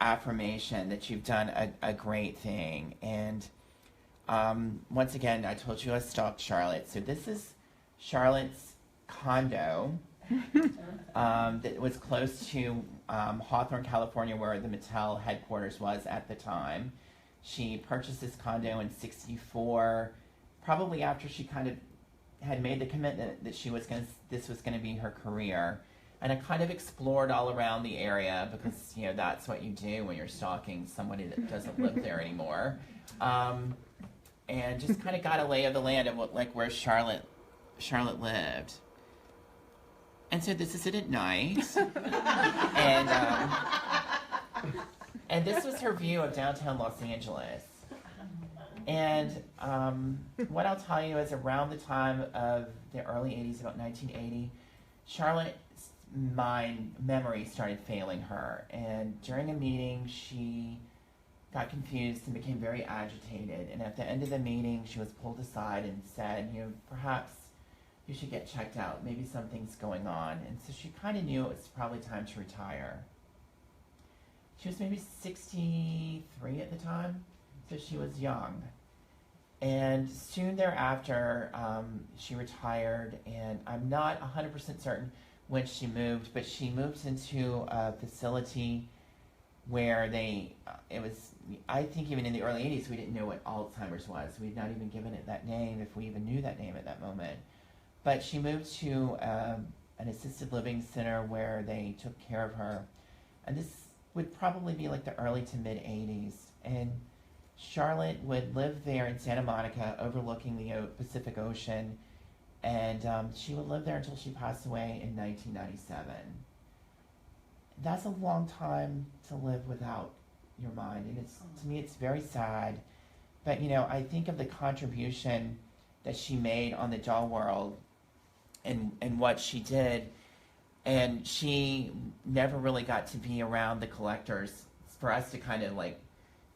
affirmation that you've done a great thing. And once again, I told you I stalked Charlotte. So this is Charlotte's condo that was close to Hawthorne, California, where the Mattel headquarters was at the time. She purchased this condo in '64, probably after she kind of had made the commitment that this was going to be her career. And I kind of explored all around the area because, you know, that's what you do when you're stalking somebody that doesn't live there anymore. And just kind of got a lay of the land of where Charlotte lived. And so this is it at night. And this was her view of downtown Los Angeles. And what I'll tell you is around the time of the early 80s, about 1980, Charlotte's memory started failing her. And during a meeting, she got confused and became very agitated. And at the end of the meeting, she was pulled aside and said, you know, perhaps you should get checked out. Maybe something's going on. And so she kind of knew it was probably time to retire. She was maybe 63 at the time, so she was young. And soon thereafter, she retired, and I'm not 100% certain when she moved, but she moved into a facility where it was, I think even in the early 80s, we didn't know what Alzheimer's was. We'd not even given it that name, if we even knew that name at that moment. But she moved to an assisted living center where they took care of her. And this would probably be like the early to mid 80s. And Charlotte would live there in Santa Monica overlooking the Pacific Ocean. And she would live there until she passed away in 1997. That's a long time to live without your mind. And to me, it's very sad. But, you know, I think of the contribution that she made on the doll world and what she did. And she never really got to be around the collectors for us to kind of like,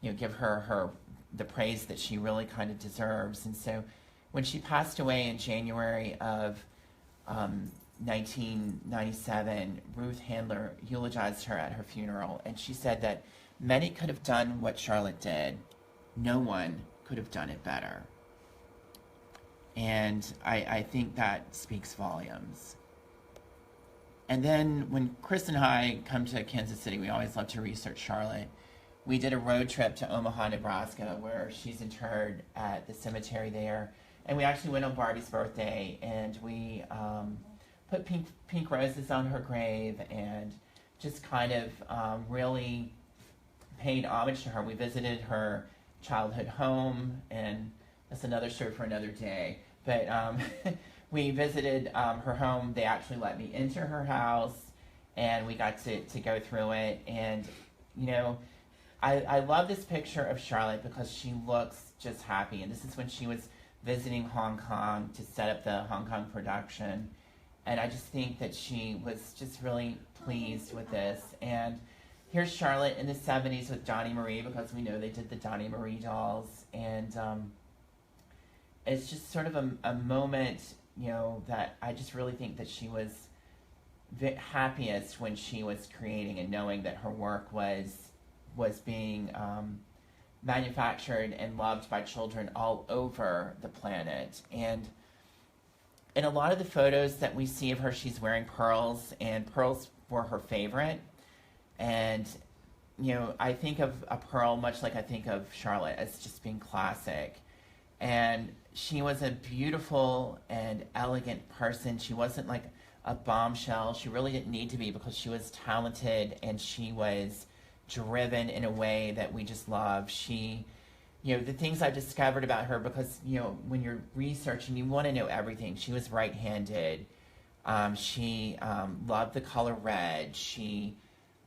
you know, give her the praise that she really kind of deserves. And so when she passed away in January of 1997, Ruth Handler eulogized her at her funeral. And she said that many could have done what Charlotte did. No one could have done it better. And I think that speaks volumes. And then when Chris and I come to Kansas City, we always love to research Charlotte. We did a road trip to Omaha, Nebraska, where she's interred at the cemetery there. And we actually went on Barbie's birthday, and we put pink roses on her grave and just kind of really paid homage to her. We visited her childhood home, and that's another story for another day. But we visited her home. They actually let me into her house, and we got to go through it. And, you know, I love this picture of Charlotte because she looks just happy. And this is when she was visiting Hong Kong to set up the Hong Kong production. And I just think that she was just really pleased with this. And here's Charlotte in the 70s with Donnie Marie, because we know they did the Donnie Marie dolls. And it's just sort of a moment, you know, that I just really think that she was happiest when she was creating and knowing that her work was being manufactured and loved by children all over the planet. And in a lot of the photos that we see of her, she's wearing pearls, and pearls were her favorite. And, you know, I think of a pearl much like I think of Charlotte as just being classic. And she was a beautiful and elegant person. She wasn't like a bombshell. She really didn't need to be, because she was talented and she was driven in a way that we just love. She, you know, the things I discovered about her, because, you know, when you're researching, you want to know everything. She was right-handed. She loved the color red. She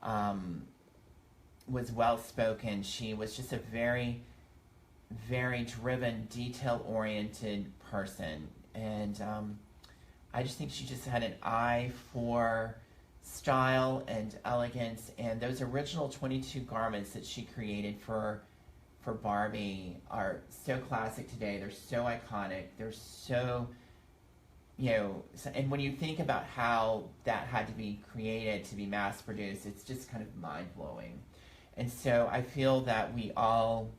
was well-spoken. She was just a very, very driven, detail-oriented person. And I just think she just had an eye for style and elegance. And those original 22 garments that she created for Barbie are so classic today. They're so iconic. They're so and when you think about how that had to be created to be mass produced, it's just kind of mind blowing. And so I feel that we all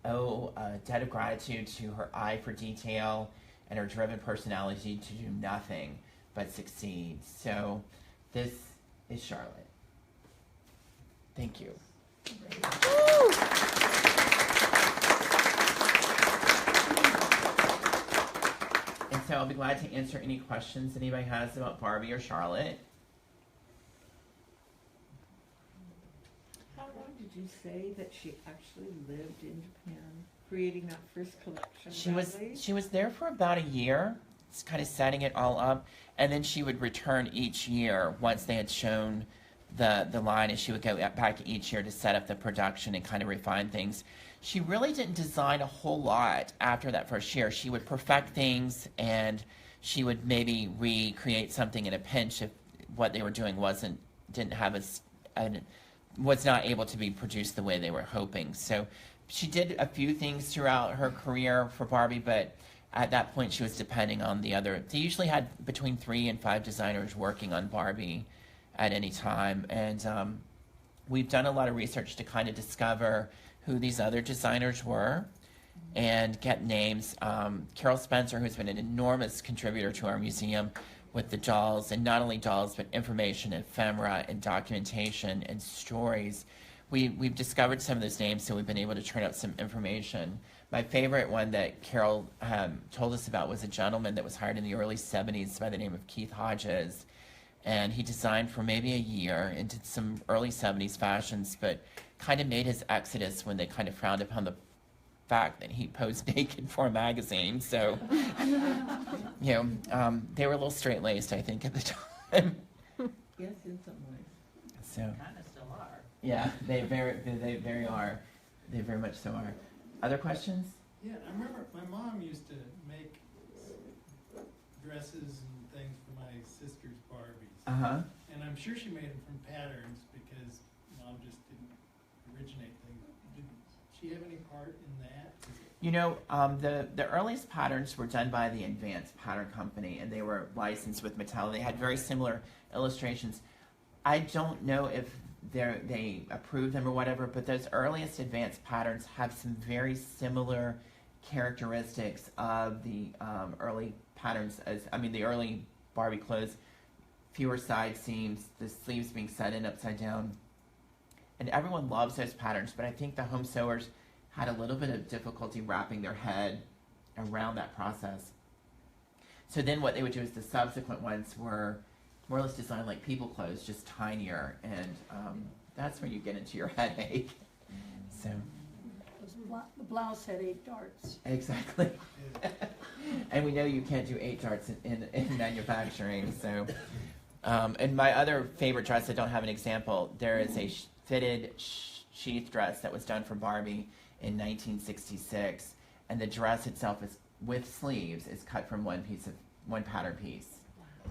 owe a debt of gratitude to her eye for detail and her driven personality to do nothing but succeed. So this is Charlotte. Thank you. And so I'll be glad to answer any questions anybody has about Barbie or Charlotte. How long did you say that she actually lived in Japan, creating that first collection? She was there for about a year, kind of setting it all up, and then she would return each year once they had shown the line, and she would go back each year to set up the production and kind of refine things. She really didn't design a whole lot after that first year. She would perfect things, and she would maybe recreate something in a pinch if what they were doing was not able to be produced the way they were hoping. So she did a few things throughout her career for Barbie, but at that point she was depending on the other. They usually had between 3 and 5 designers working on Barbie at any time, and we've done a lot of research to kind of discover who these other designers were and get names. Carol Spencer, who's been an enormous contributor to our museum with the dolls, and not only dolls, but information, ephemera, and documentation, and stories. We've discovered some of those names, so we've been able to turn up some information. My favorite one that Carol told us about was a gentleman that was hired in the early 70s by the name of Keith Hodges, and he designed for maybe a year and did some early 70s fashions, but kind of made his exodus when they kind of frowned upon the fact that he posed naked for a magazine. So, they were a little straight-laced, I think, at the time. Yes, in some ways. So, Kind of still are. yeah, they very are. They very much so are. Other questions? Yeah, I remember my mom used to make dresses and things for my sister's Barbies. Uh-huh. And I'm sure she made them from patterns because mom just didn't originate things. Did she have any part in that? The earliest patterns were done by the Advanced Pattern Company, and they were licensed with Mattel. They had very similar illustrations. I don't know if they approved them or whatever, but those earliest advanced patterns have some very similar characteristics of the early patterns. The early Barbie clothes, fewer side seams, the sleeves being set in upside down. And everyone loves those patterns, but I think the home sewers had a little bit of difficulty wrapping their head around that process. So then what they would do is the subsequent ones were more or less designed like people clothes, just tinier, and that's where you get into your headache. So The blouse had 8 darts. exactly. And we know you can't do 8 darts in manufacturing. So, and my other favorite dress, I don't have an example. There is a fitted sheath dress that was done for Barbie in 1966, and the dress itself is with sleeves is cut from one pattern piece.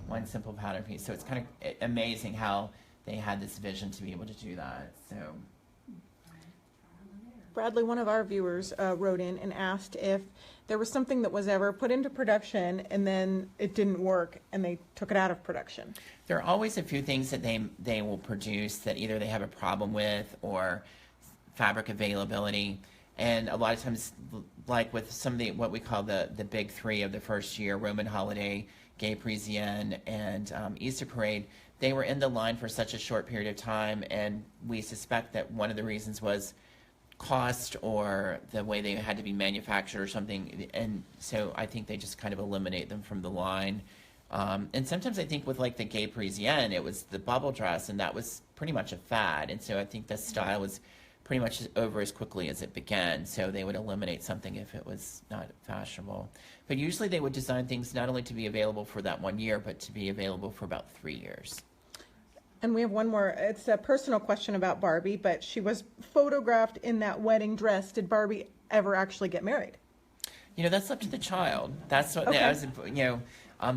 One simple pattern piece. So it's kind of amazing how they had this vision to be able to do that. So, Bradley, one of our viewers wrote in and asked if there was something that was ever put into production and then it didn't work and they took it out of production. there are always a few things that they will produce that either they have a problem with or fabric availability. And a lot of times, like with some of the what we call the big 3 of the first year, Roman Holiday, Gay Parisienne, and Easter Parade, they were in the line for such a short period of time, and we suspect that one of the reasons was cost or the way they had to be manufactured or something, and so I think they just kind of eliminate them from the line. And sometimes I think with like the Gay Parisienne, it was the bubble dress, and that was pretty much a fad, and so I think the style was pretty much over as quickly as it began, so they would eliminate something if it was not fashionable. But usually they would design things not only to be available for that 1 year, but to be available for about 3 years. And we have one more. It's a personal question about Barbie, but she was photographed in that wedding dress. Did Barbie ever actually get married? That's up to the child. That's what Okay.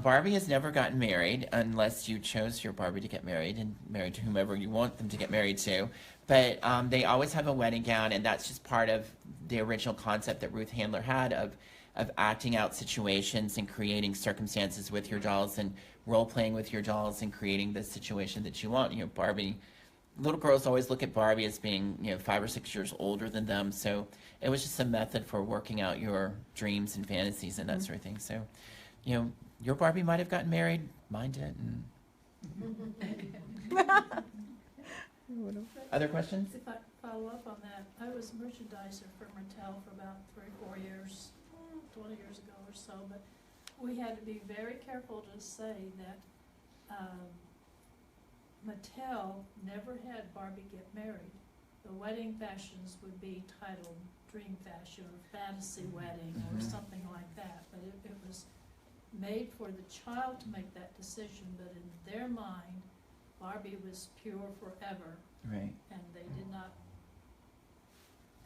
Barbie has never gotten married unless you chose your Barbie to get married and married to whomever you want them to get married to. But they always have a wedding gown, and that's just part of the original concept that Ruth Handler had of of acting out situations and creating circumstances with your dolls and role playing with your dolls and creating the situation that you want. You know, Barbie, little girls always look at Barbie as being, 5 or 6 years older than them. So it was just a method for working out your dreams and fantasies and that sort of thing. So, your Barbie might have gotten married, mine didn't. Other questions? If I follow up on that, I was merchandiser for Mattel for about 3 or 4 years, 20 years ago or so, but we had to be very careful to say that Mattel never had Barbie get married. The wedding fashions would be titled Dream Fashion or Fantasy Wedding or something like that, but it was made for the child to make that decision, but in their mind, Barbie was pure forever, Right. and they did not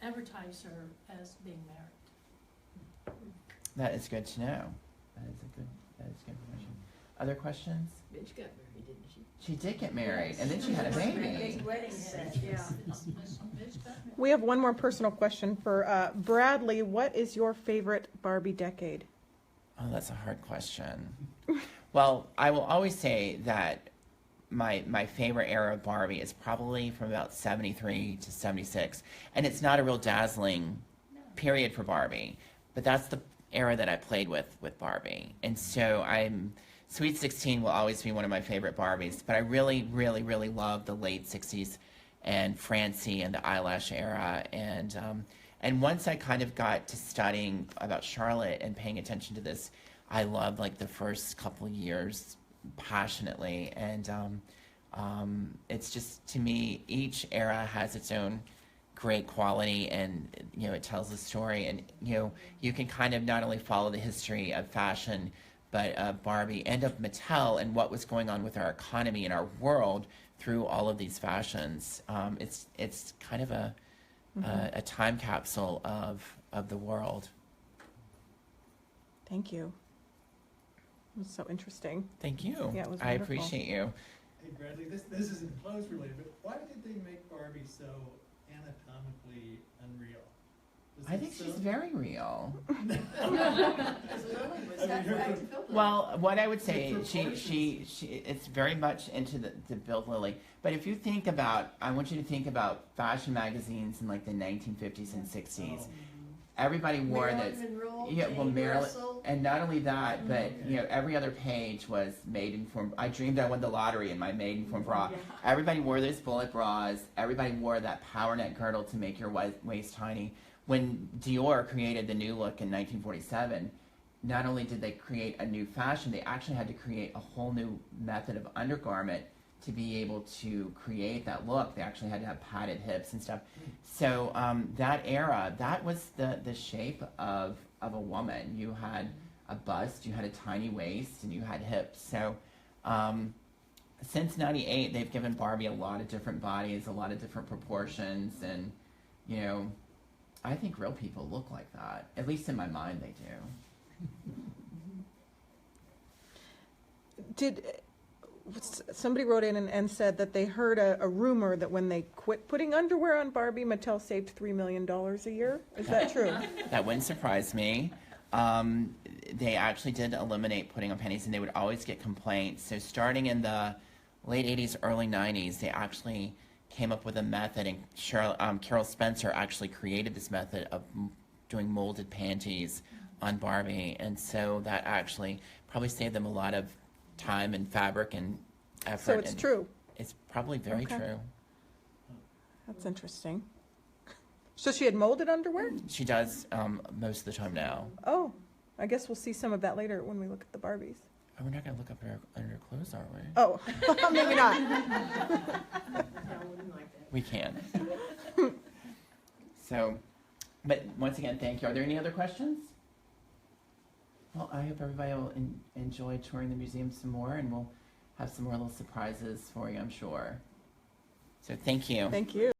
advertise her as being married. That is good to know. That is good information. Other questions? Mitch got married, didn't she? She did get married, and then she had a baby. Big wedding set, yeah. We have one more personal question for Bradley. What is your favorite Barbie decade? Oh, that's a hard question. Well, I will always say that my favorite era of Barbie is probably from about 73 to 76. And it's not a real dazzling period for Barbie, but that's the era that I played with Barbie. And so Sweet 16 will always be one of my favorite Barbies, but I really, really, really love the late 60s and Francie and the eyelash era. And once I kind of got to studying about Charlotte and paying attention to this, I loved like the first couple of years passionately. And it's just, to me, each era has its own great quality, and it tells a story, and you can kind of not only follow the history of fashion, but Barbie and of Mattel and what was going on with our economy and our world through all of these fashions. It's kind of a time capsule of the world. Thank you. It was so interesting. Thank you. Yeah, it was I wonderful. appreciate you. Hey Bradley, this isn't clothes related, but why did they make Barbie so anatomically unreal? Was I it think so- she's very real. Because Lily was that practical. Well, what I would say, she it's very much into the build Lily. But if you think about, I want you to think about fashion magazines in like the 1950s and 60s. Everybody wore Marilyn this. Monroe, Yeah, well, Jane Marilyn, Russell. and not only that, but every other page was maiden form. I dreamed I won the lottery in my maiden form bra. Everybody wore those bullet bras. Everybody wore that power neck girdle to make your waist tiny. When Dior created the new look in 1947, not only did they create a new fashion, they actually had to create a whole new method of undergarment to be able to create that look. They actually had to have padded hips and stuff. So that era, that was the shape of a woman. You had a bust, you had a tiny waist, and you had hips. So since 98, they've given Barbie a lot of different bodies, a lot of different proportions, and I think real people look like that. At least in my mind, they do. Somebody wrote in and said that they heard a rumor that when they quit putting underwear on Barbie, Mattel saved $3 million a year. Is that true? That wouldn't surprise me. They actually did eliminate putting on panties, and they would always get complaints. So starting in the late 80s, early 90s, they actually came up with a method, and Carol Spencer actually created this method of doing molded panties on Barbie. And so that actually probably saved them a lot of time and fabric and effort. So it's true. It's probably very Okay. true. That's interesting. So she had molded underwear? She does most of the time now. Oh, I guess we'll see some of that later when we look at the Barbies. Oh, we're not going to look up under her clothes, are we? Oh, maybe not. No, I wouldn't like that. We can. So, but once again, thank you. Are there any other questions? Well, I hope everybody will enjoy touring the museum some more, and we'll have some more little surprises for you, I'm sure. So thank you. Thank you.